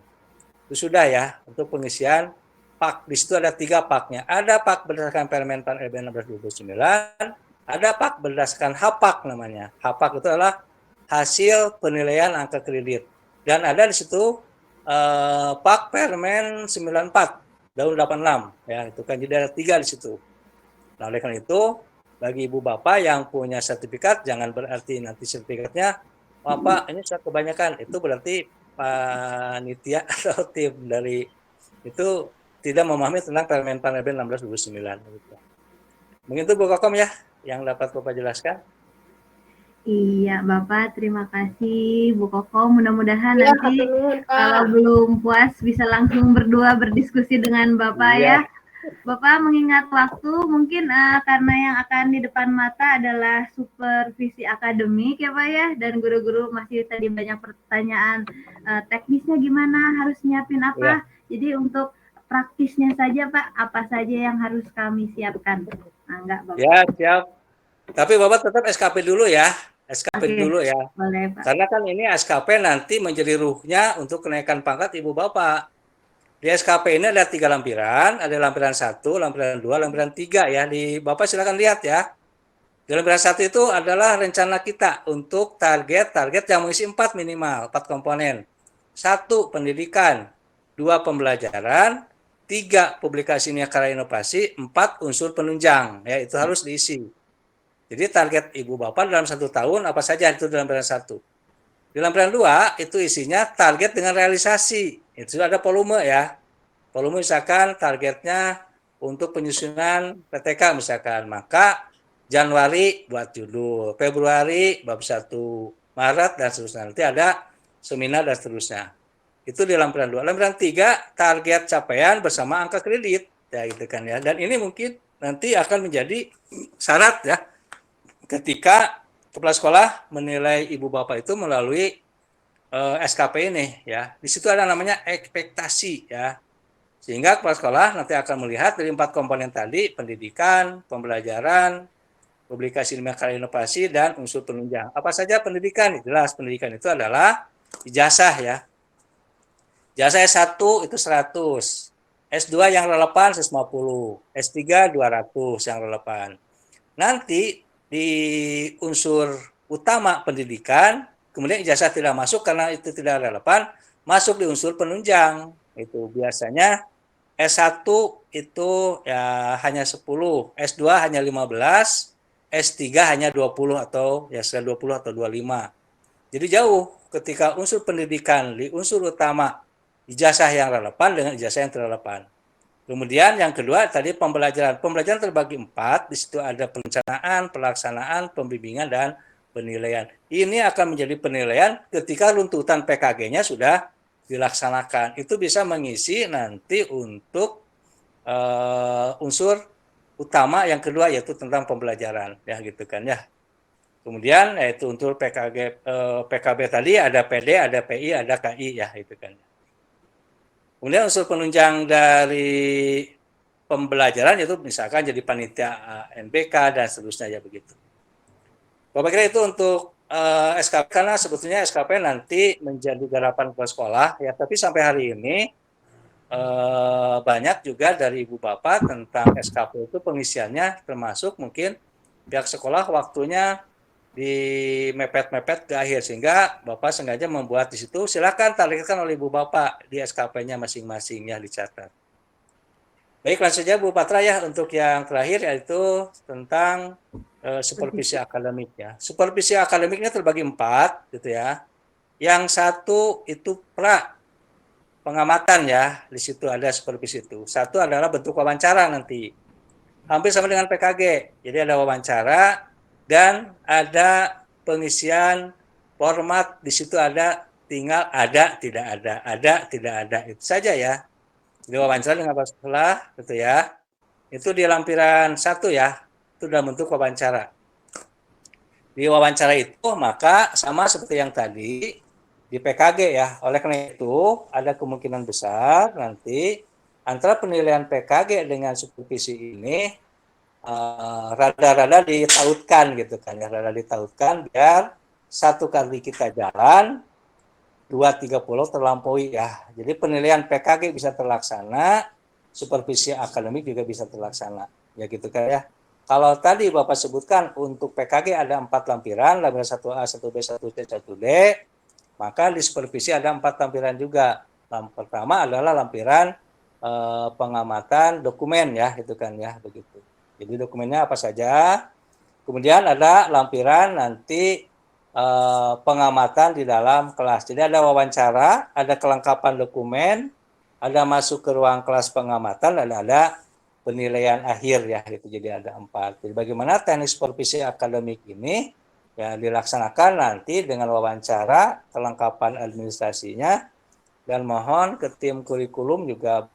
Itu sudah ya untuk pengisian PAK. Di situ ada 3 PAK-nya. Ada PAK berdasarkan Permen PAN RB 16 2009, ada PAK berdasarkan HAPAK namanya. HAPAK itu adalah hasil penilaian angka kredit. Dan ada di situ PAK Permen 94 tahun 86 ya, itu kan jadi ada 3 di situ. Nah, oleh karena itu bagi ibu bapak yang punya sertifikat jangan berarti nanti sertifikatnya Pak ini sudah kebanyakan, itu berarti panitia atau tim dari itu tidak memahami tentang Permen PAN RB 16 2009 gitu. Mungkin itu Bu Kokom ya yang dapat Bapak jelaskan. Iya, Bapak, terima kasih Bu Koko. Mudah-mudahan Ya, nanti kalau belum puas bisa langsung berdua berdiskusi dengan Bapak ya. Bapak mengingat waktu, mungkin karena yang akan di depan mata adalah supervisi akademik ya Pak ya, dan guru-guru masih tadi banyak pertanyaan teknisnya gimana, harus nyiapin apa. Jadi untuk praktisnya saja Pak, apa saja yang harus kami siapkan? Nah, enggak Bapak. Ya, siap. Tapi Bapak tetap SKP dulu ya. SKP dulu ya. Boleh, Pak. Karena kan ini SKP nanti menjadi ruhnya untuk kenaikan pangkat Ibu Bapak. Di SKP ini ada 3 lampiran, ada lampiran 1, lampiran 2, lampiran 3 ya. Di Bapak silakan lihat ya. Di lampiran 1 itu adalah rencana kita untuk target yang mengisi 4 minimal, 4 komponen. 1 pendidikan, 2 pembelajaran, 3 publikasi karya inovasi, 4 unsur penunjang ya, itu harus diisi. Jadi target Ibu Bapak dalam 1 tahun apa saja itu dalam lampiran 1. Di lampiran 2 itu isinya target dengan realisasi. Itu ada volume ya. Volume misalkan targetnya untuk penyusunan PTK misalkan. Maka Januari buat judul, Februari bab 1, Maret dan seterusnya. Nanti ada seminar dan seterusnya. Itu di lampiran 2. Lampiran 3 target capaian bersama angka kredit ya gitu kan ya. Dan ini mungkin nanti akan menjadi syarat ya ketika kepala sekolah menilai ibu bapak itu melalui SKP ini ya. Di situ ada namanya ekspektasi ya. Sehingga kepala sekolah nanti akan melihat dari 4 komponen tadi, pendidikan, pembelajaran, publikasi ilmiah karya inovasi, dan unsur penunjang. Apa saja pendidikan? Jelas pendidikan itu adalah ijazah ya. Ijazah S1 itu 100, S2 yang relevan 150, S3 200 yang relevan. Nanti di unsur utama pendidikan, kemudian ijazah tidak masuk karena itu tidak relevan, masuk di unsur penunjang. Itu biasanya S1 itu ya hanya 10, S2 hanya 15, S3 hanya 20 atau ya 20 atau 25. Jadi jauh ketika unsur pendidikan di unsur utama ijazah yang relevan dengan ijazah yang tidak relevan. Kemudian yang kedua tadi pembelajaran. Pembelajaran terbagi 4, di situ ada perencanaan, pelaksanaan, pembimbingan, dan penilaian. Ini akan menjadi penilaian ketika runtutan PKG-nya sudah dilaksanakan. Itu bisa mengisi nanti untuk unsur utama yang kedua yaitu tentang pembelajaran ya gitu kan ya. Kemudian yaitu untuk PKB tadi ada PD, ada PI, ada KI ya itu kan. Kemudian unsur penunjang dari pembelajaran yaitu misalkan jadi panitia NBK dan seterusnya ya begitu. Bapak kira itu untuk SKP, karena sebetulnya SKP nanti menjadi garapan kepala sekolah ya, tapi sampai hari ini banyak juga dari ibu bapak tentang SKP itu pengisiannya, termasuk mungkin pihak sekolah waktunya di mepet-mepet ke akhir, sehingga bapak sengaja membuat di situ silakan targetkan oleh ibu bapak di SKP-nya masing-masing ya dicatat. Baik, langsung saja Bu Patra ya untuk yang terakhir yaitu tentang supervisi akademik ya. Supervisi akademiknya terbagi 4 gitu ya. Yang satu itu pengamatan ya, di situ ada supervisi itu. Satu adalah bentuk wawancara nanti. Hampir sama dengan PKG. Jadi ada wawancara dan ada pengisian format, di situ ada tinggal ada tidak ada itu saja ya. Jadi wawancara dengan kepala sekolah gitu ya. Itu di lampiran 1 ya. Itu dalam bentuk wawancara. Di wawancara itu maka sama seperti yang tadi di PKG ya. Oleh karena itu ada kemungkinan besar nanti antara penilaian PKG dengan supervisi ini rada-rada ditautkan gitu kan ya. Rada ditautkan biar satu kali kita jalan 2-3 pulau terlampaui ya. Jadi penilaian PKG bisa terlaksana, supervisi akademik juga bisa terlaksana. Ya gitu kan ya. Kalau tadi Bapak sebutkan untuk PKG ada 4 lampiran, lampiran 1A, 1B, 1C, 1D, maka di supervisi ada 4 lampiran juga. Pertama adalah lampiran pengamatan dokumen ya, gitu kan ya, begitu. Jadi dokumennya apa saja. Kemudian ada lampiran nanti pengamatan di dalam kelas. Jadi ada wawancara, ada kelengkapan dokumen, ada masuk ke ruang kelas pengamatan, dan ada penilaian akhir ya, itu jadi ada 4. Jadi bagaimana teknik supervisi akademik ini ya dilaksanakan nanti dengan wawancara, kelengkapan administrasinya, dan mohon ke tim kurikulum juga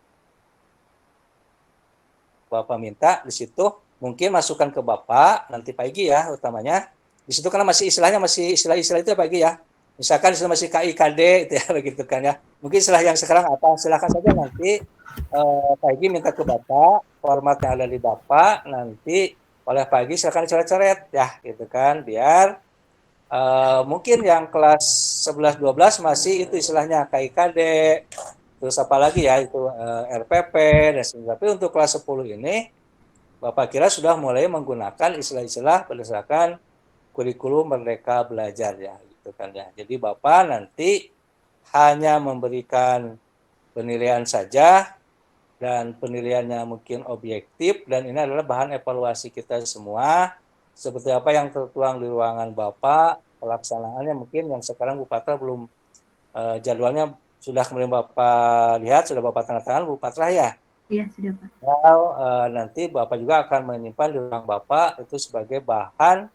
Bapak minta di situ mungkin masukan ke Bapak nanti pagi ya utamanya. Di situ karena masih istilahnya masih istilah-istilah itu pagi ya. Misalkan istilah masih KIKD itu ya begitu kan ya. Mungkin istilah yang sekarang apa? Silakan saja nanti pagi minta ke Bapak, format yang ada di Bapak nanti oleh pagi silakan coret-coret ya gitu kan biar mungkin yang kelas 11 12 masih itu istilahnya KIKD, terus apa lagi ya itu RPP dan sebagainya. Tapi untuk kelas 10 ini Bapak kira sudah mulai menggunakan istilah-istilah berdasarkan kurikulum Merdeka Belajar ya gitu kan ya. Jadi Bapak nanti hanya memberikan penilaian saja dan penilaiannya mungkin objektif, dan ini adalah bahan evaluasi kita semua seperti apa yang tertuang di ruangan Bapak, pelaksanaannya mungkin yang sekarang Bu Patra belum jadwalnya sudah kemudian Bapak lihat, sudah Bapak tanda tangan Bu Patra ya? Iya, sudah Pak. Nah, nanti Bapak juga akan menyimpan di ruang Bapak itu sebagai bahan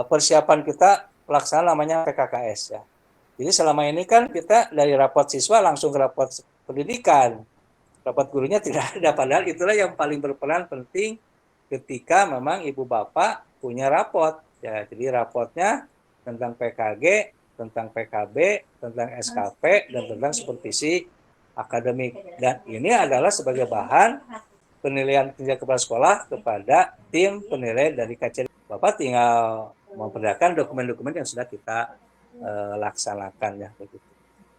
persiapan kita pelaksanaan namanya PKKS ya. Jadi selama ini kan kita dari rapot siswa langsung ke rapot pendidikan. Rapot gurunya tidak ada, padahal itulah yang paling berperan penting ketika memang ibu bapak punya rapot ya. Jadi rapotnya tentang PKG, tentang PKB, tentang SKP, dan tentang supervisi akademik. Dan ini adalah sebagai bahan penilaian kinerja kepala sekolah kepada tim penilai dari KCD. Bapak tinggal memperlihatkan dokumen-dokumen yang sudah kita laksanakan ya begitu.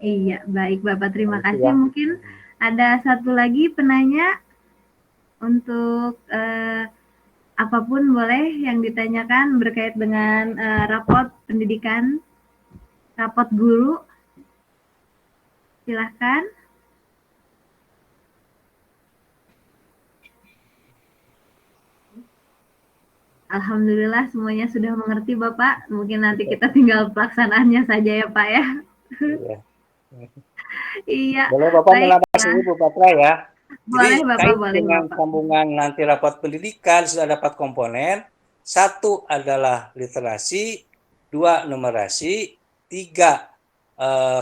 Iya, baik Bapak, terima Itu kasih. ya. Mungkin ada satu lagi penanya untuk apapun boleh yang ditanyakan berkait dengan rapot pendidikan, rapot guru. Silahkan. Alhamdulillah semuanya sudah mengerti Bapak. Mungkin nanti kita tinggal pelaksanaannya saja ya Pak ya. Iya. Iya. Boleh Bapak Baik, menambah sini Bu Patra ya. boleh Jadi Bapak, kait boleh dengan Bapak. sambungan nanti rapat pendidikan sudah dapat komponen. 1 adalah literasi, 2 numerasi, 3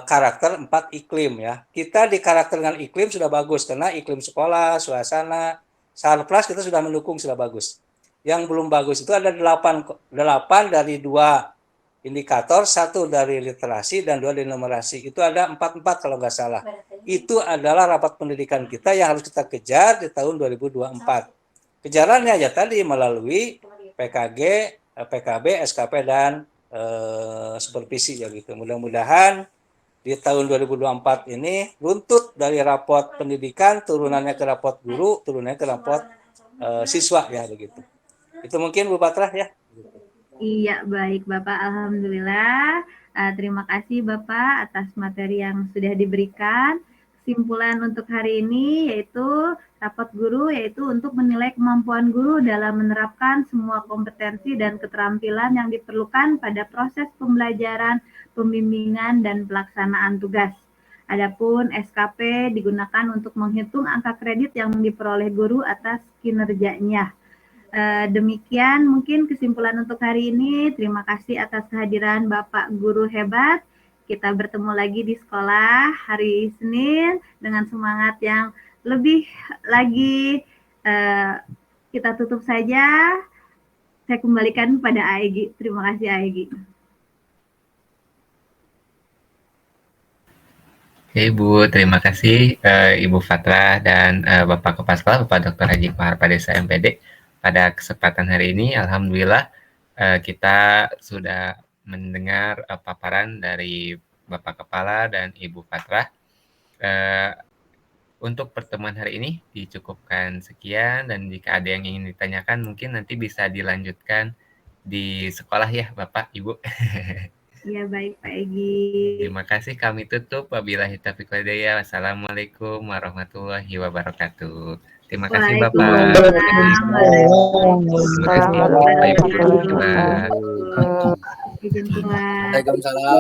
karakter, 4 iklim ya. Kita di karakter dengan iklim sudah bagus karena iklim sekolah, suasana, sarpras kita sudah mendukung, sudah bagus. Yang belum bagus itu ada 8 dari 2 indikator, 1 dari literasi dan 2 dari numerasi. Itu ada 4 kalau nggak salah. Itu adalah rapat pendidikan kita yang harus kita kejar di tahun 2024. Kejarannya ya tadi melalui PKG, PKB, SKP dan supervisi ya gitu. Mudah-mudahan di tahun 2024 ini runtut dari rapot pendidikan turunannya ke rapot guru, turunannya ke rapot siswa ya begitu. Itu mungkin Bu Patra ya. Iya, baik Bapak. Alhamdulillah. Terima kasih Bapak atas materi yang sudah diberikan. Kesimpulan untuk hari ini yaitu rapat guru yaitu untuk menilai kemampuan guru dalam menerapkan semua kompetensi dan keterampilan yang diperlukan pada proses pembelajaran, pembimbingan, dan pelaksanaan tugas. Adapun SKP digunakan untuk menghitung angka kredit yang diperoleh guru atas kinerjanya. Demikian mungkin kesimpulan untuk hari ini. Terima kasih atas kehadiran Bapak Guru hebat. Kita bertemu lagi di sekolah hari Senin dengan semangat yang lebih lagi. Kita tutup saja. Saya kembalikan pada Aegi. Terima kasih Aegi. Oke Ibu, terima kasih Ibu Fatra dan Bapak Kepala Sekolah, Bapak Dr. Haji Maharpadesa MPD. Pada kesempatan hari ini, alhamdulillah kita sudah mendengar paparan dari Bapak Kepala dan Ibu Fatra. Untuk pertemuan hari ini dicukupkan sekian, dan jika ada yang ingin ditanyakan mungkin nanti bisa dilanjutkan di sekolah ya Bapak Ibu. Ya baik Pak Egi. Terima kasih, kami tutup. Wabillahi taufiq wal hidayah. Wassalamualaikum warahmatullahi wabarakatuh. Terima kasih Bapak. Waalaikumsalam. Terima kasih Bapak Ibu. Izin keluar. Waalaikumsalam.